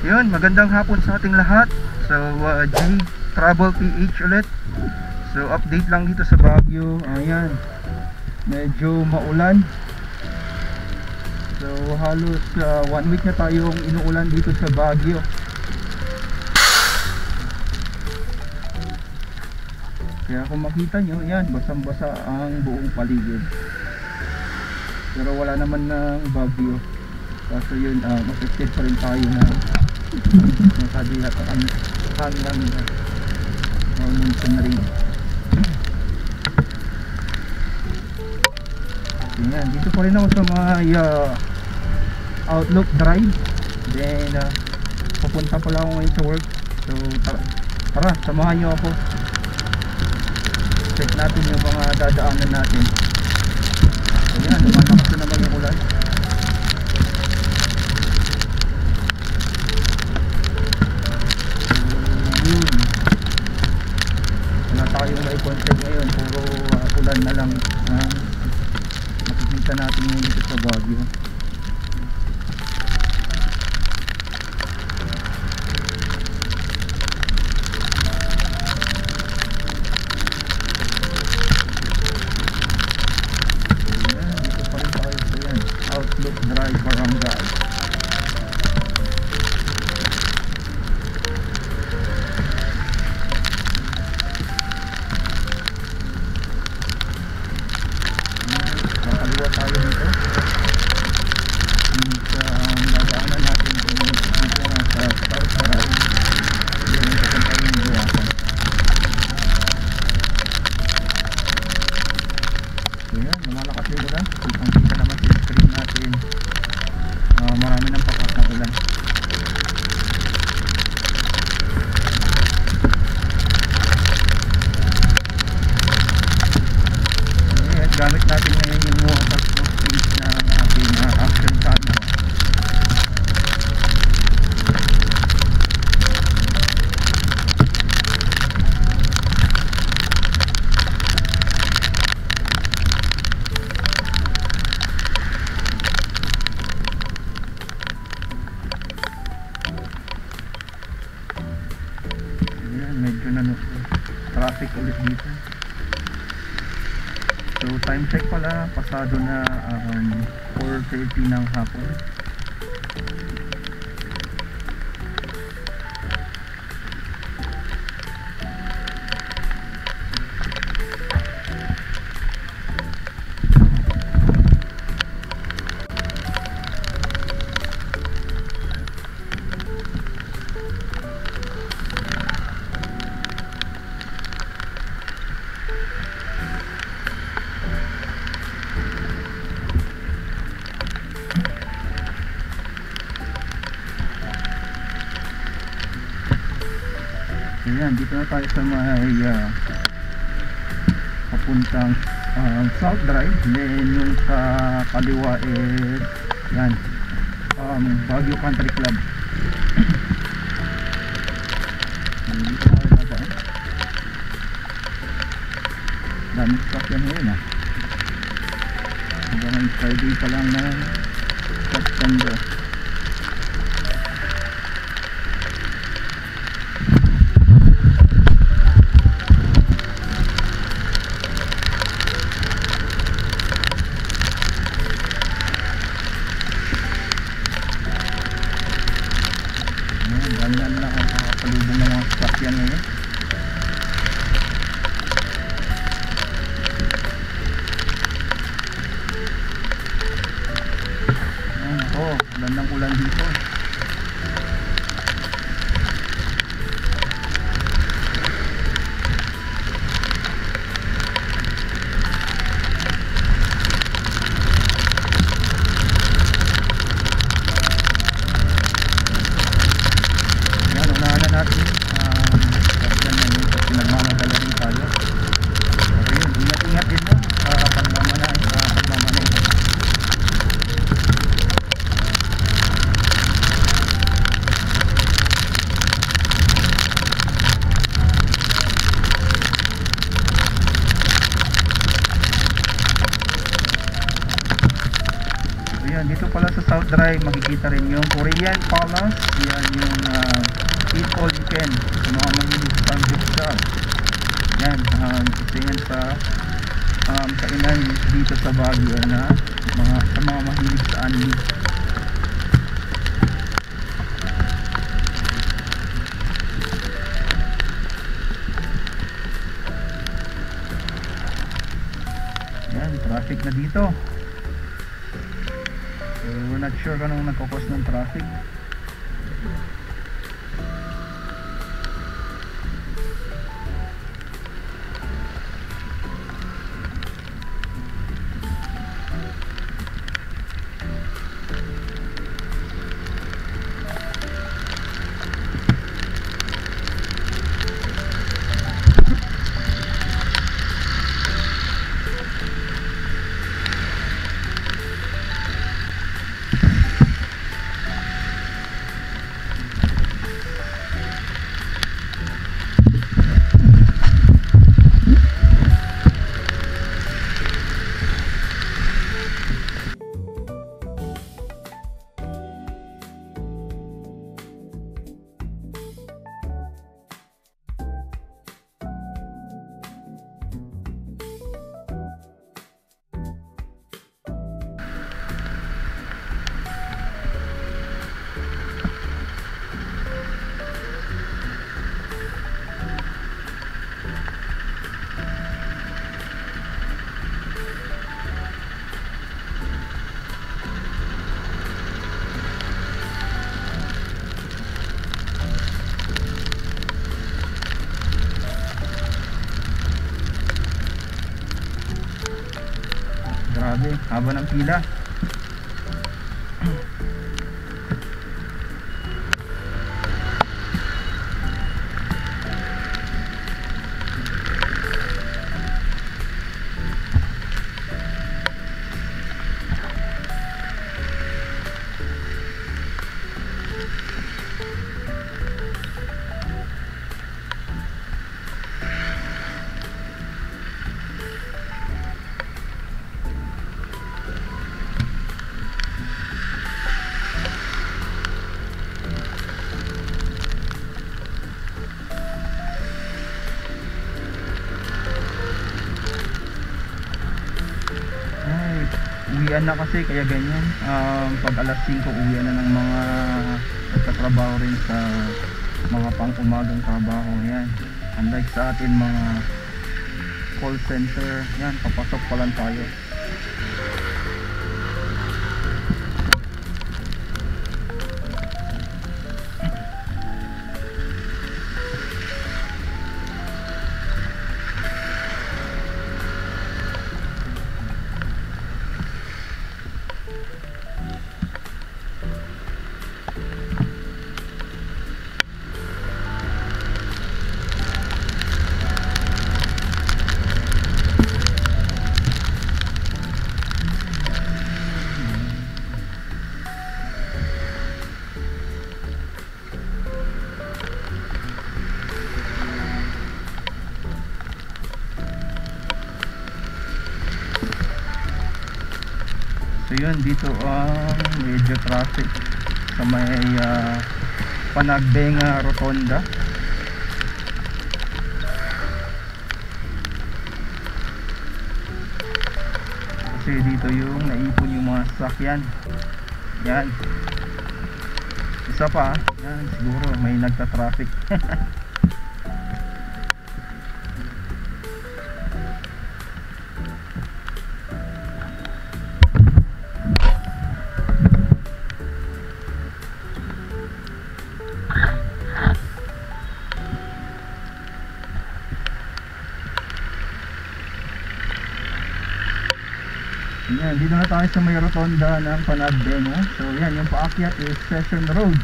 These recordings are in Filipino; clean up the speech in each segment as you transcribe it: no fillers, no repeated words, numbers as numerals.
Yun, magandang hapon sa ating lahat. So G Travel PH ulit. So update lang dito sa Baguio. Ayan, medyo maulan. So halos 1 week na tayong inuulan dito sa Baguio. Kaya kung makita nyo, yan, basang-basa ang buong paligid. Pero wala naman ng Baguio. Kaso yun, affected pa rin tayo na nakadilat ang hanggang monsoon rain. Yan, dito pa rin ako sa may Outlook Drive. Then pupunta pala ako ngayon sa work. So tara, samahan nyo ako. Check natin yung mga dadaanan natin. So yan, lumalakas na naman yung ulan. Wala tayong may content ngayon, puro ulan na lang makikita natin ngayon dito sa Baguio. Dito pa rin tayo sa yan, Outlook Drive Barangay. Tayo dito sa dadaanan natin dito sa Star-Saray. Yan yung papunta yung buwasan. So yan, lumalakas yung ulan. Kita naman sa screen natin, marami ng pakas na ulan. Gamit natin ngayon yung waterproof case na ating action camera. Ayan, medyo na traffic ulit dito. So time check pala, pasado na 4:30 ng hapon. Ayan, dito na tayo sa may papuntang South Drive. Then yung sa kaliwa is yan, Baguio Country Club. Dito tayo dadaan. Daming stock yan ngayon hanggang Friday pa lang na September. Ganyan lang ang nakapalubong ng mga sasakyan ngayon. Ulan ng ulan dito. yan, dito pala sa South Drive makikita rin yung Korean Palace. Yan yung eat all you can sa mga mahilig sa samgyeopsal. Yan, isa yan sa kainan dito sa Baguio na sa mga mahilig sa anime. Yan, traffic na dito. So, we're not sure kung anong nagkakos ng traffic. Grabe, haba ng pila. Uwian na kasi kaya ganyan. Pag alas 5 uwian na ng mga nagtatrabaho rin sa mga pang-umagang trabaho. Yan, unlike sa atin mga call center, yan, papasok pa lang tayo. So yun, dito ang medyo traffic sa may Panagbenga Rotonda. Kasi dito yung naipon yung mga sasakyan. Yan, isa pa, yan, siguro may nagta-traffic. Yan, dito na tayo sa may rotonda ng Panagbenga. So yan, yung paakyat is Session Road.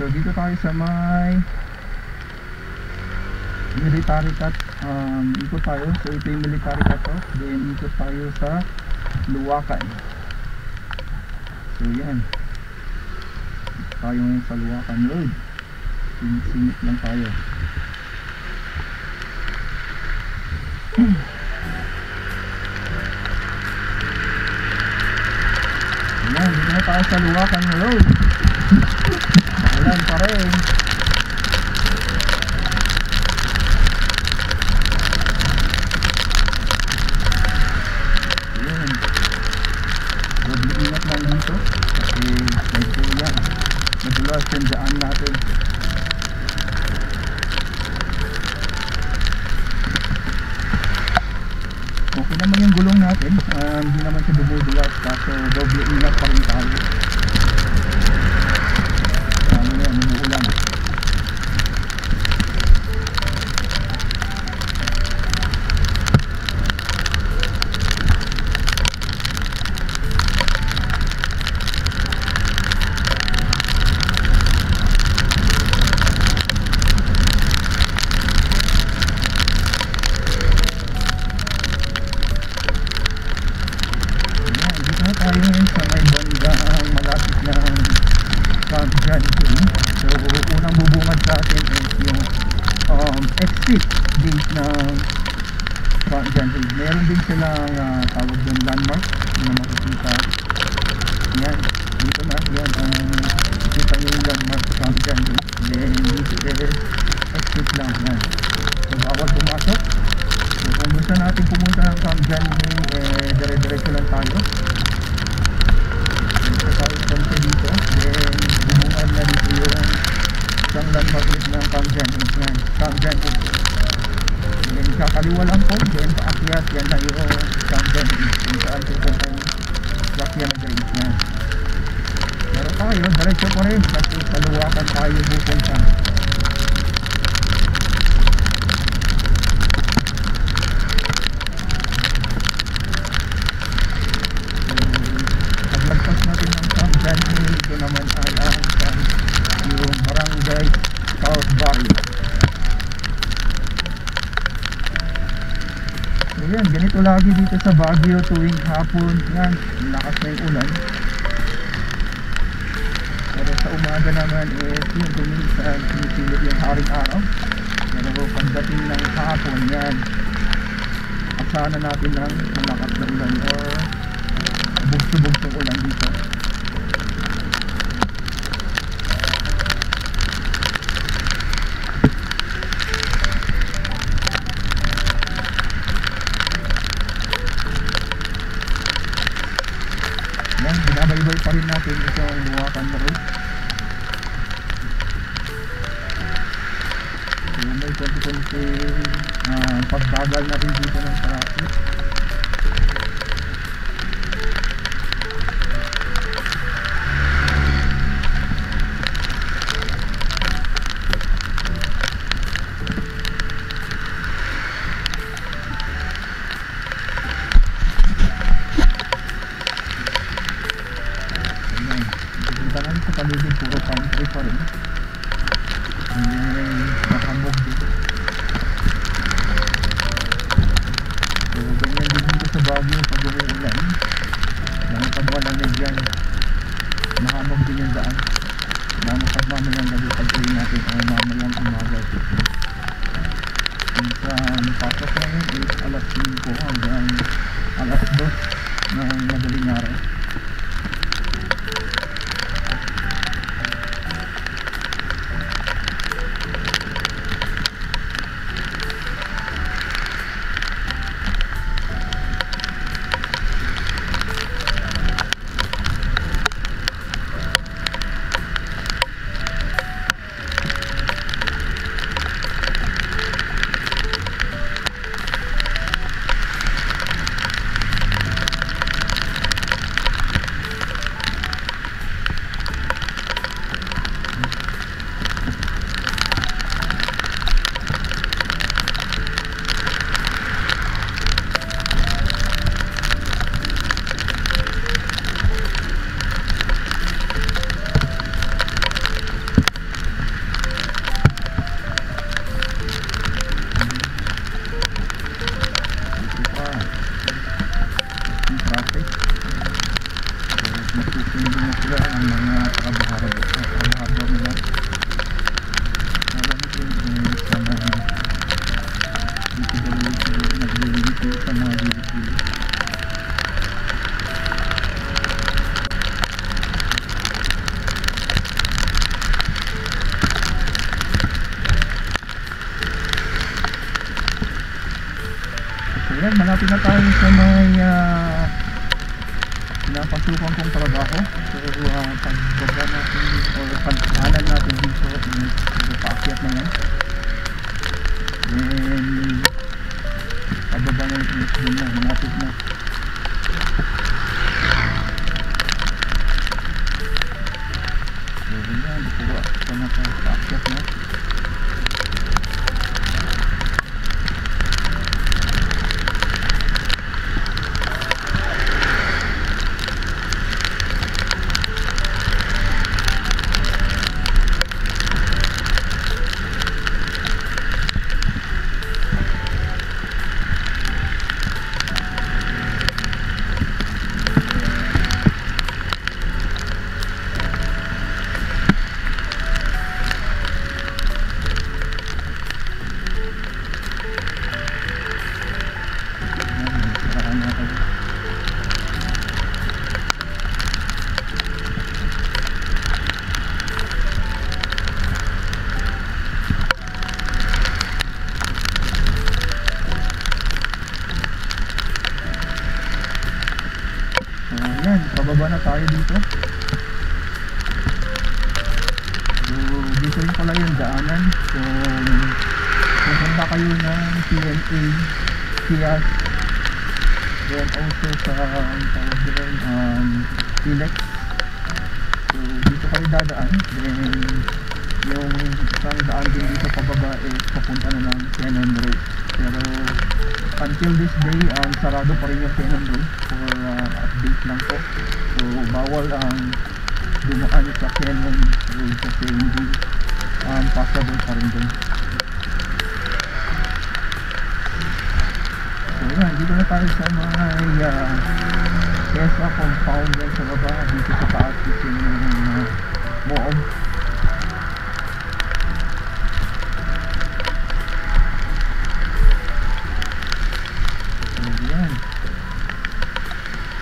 So dito tayo sa may military cut. Ikot tayo. So ito yung military cut off. Then ikot tayo sa Luwakan. So yan, tayo ngayon sa Luwakan Road. Singit lang tayo. Ayan, dito na tayo sa Luwakan Road. Maulan pa rin. Ayan. Doble ingat lang dito. Kasi medyo yan. Madulas yung daan natin. Okay naman yung gulong natin, hindi naman siya bumudulas, kaso doble ingat pa rin tayo. Ano yan, umuulan. Tayo ngayon sa may bandang malapit ng Camp Johnson. So unang bubungad sa atin is yung exit gate ng Camp Johnson. Meron din silang tawag doon landmark na makikita. Yan, dito na yan ang kita yung landmark sa Camp Johnson. Then this is exit lang yan. So bawal pumasok. So kung gusto natin pumunta ng Camp Johnson, dire-diretso lang tayo. Punta dito, then bumungad na dito yung isang landmark ulit ng Camp Johnson. Camp Johnson. Then kakaliwa lang po, then paakyat, yan na yung Camp Johnson. Kung saan pupunta yung sakyan na guys yan. Pero tayo, diretso pa rin kasi sa Luwakan tayo pupunta. Ito naman ay yung Barangay South Barrio. So yan, ganito lagi dito sa Baguio tuwing hapon. Yan, lakas na yung ulan. Pero sa umaga naman yung kuminsan sinisilip yung haring araw. Pero pagdating ng hapon yan, asahan natin ng malakas na ulan or bugso-bugsong ulan dito. Binabaybay pa rin natin itong Luwakan Road. So may konti-konti pagbagal natin dito ng traffic. Sa paligid puro country pa rin. Nakamog dito. So ganyan din dito sa Baguio pag umuulan. Lalo pag malamig yan, nakamog din yung daan. Lalo pag mamayang gabi pag uwi natin o mamayang umaga. Minsan pasok namin is alas 5 hanggang alas 2 ng madaling araw. pinapasukan kong trabaho. So pagbaba natin dito or pagkanan natin dito is paakyat na yan, then pababa na yung doon na, malapit na. So yan, dito na paakyat na. Ayan, pababa na tayo dito. So dito rin pala yung daanan. So kung punta kayo ng CNA, Kias, then also sa Silex, so dito kayo dadaan. Then yung isang daan din dito pababa is papunta na ng Cannon Road. Pero until this day, sarado pa rin yung Cannon Road for update lang po. So bawal ang dumaan sa Cannon Road kasi hindi passable pa rin dun. So yan, dito na tayo sa mga Tesla compound yan sa baba. Dito sa taas is yung Moom.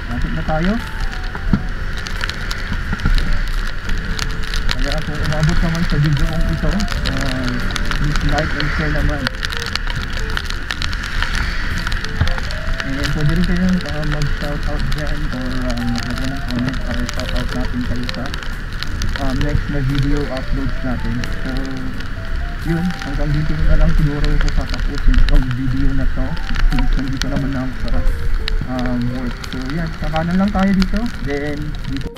Lapit na tayo. Kaya kung umabot naman sa video kong ito, please like and share naman. And pwede rin kayong mag-shoutout dyan or maglagay ng comment para shoutout natin kayo sa next na video uploads natin. So yun, hanggang dito na lang siguro ko tatapusin ang video na to since nandito naman na ako sa work. So yan, sa kanan lang tayo dito, then dito